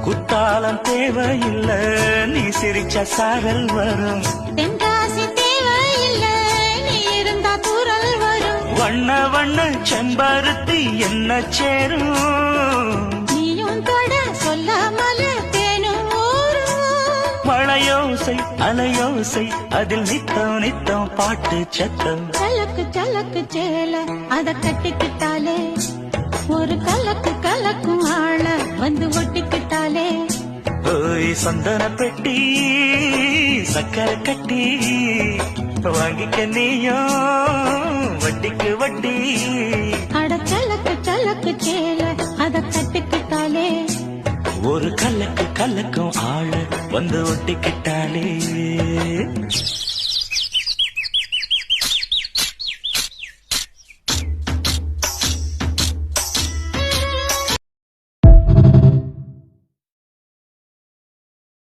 குத்தாலம் தேவையில்லை, நீ சிரிச்ச சாரல் வரும். தென்காசி தேவையில்லை, நீ இருந்தா தூரல் வரும். வண்ண வண்ண செம்பருத்தி என்ன சேரும், நீயும் தொட சொல்லாமல தேனும் ஊரும். மழையோசை அலையோசை அதில் நித்தம் நித்தம் பாட்டு சத்தம். சலக்கு சலக்கு சேல அத கட்டிக்கிட்டாலே, ஒரு கலக்கு கலக்கும் ஆள வந்து ஒட்டிக்கிட்டாலே. ஓய் சந்தன பெட்டி சக்கரை கட்டி வாங்கிக்க நீயும் வட்டிக்கு வட்டி. அட சலக்கு சலக்கு சேல அத கட்டிக்கிட்டாலே, ஒரு கலக்கு கலக்கும் ஆள வந்து ஒட்டிக்கிட்டாலே.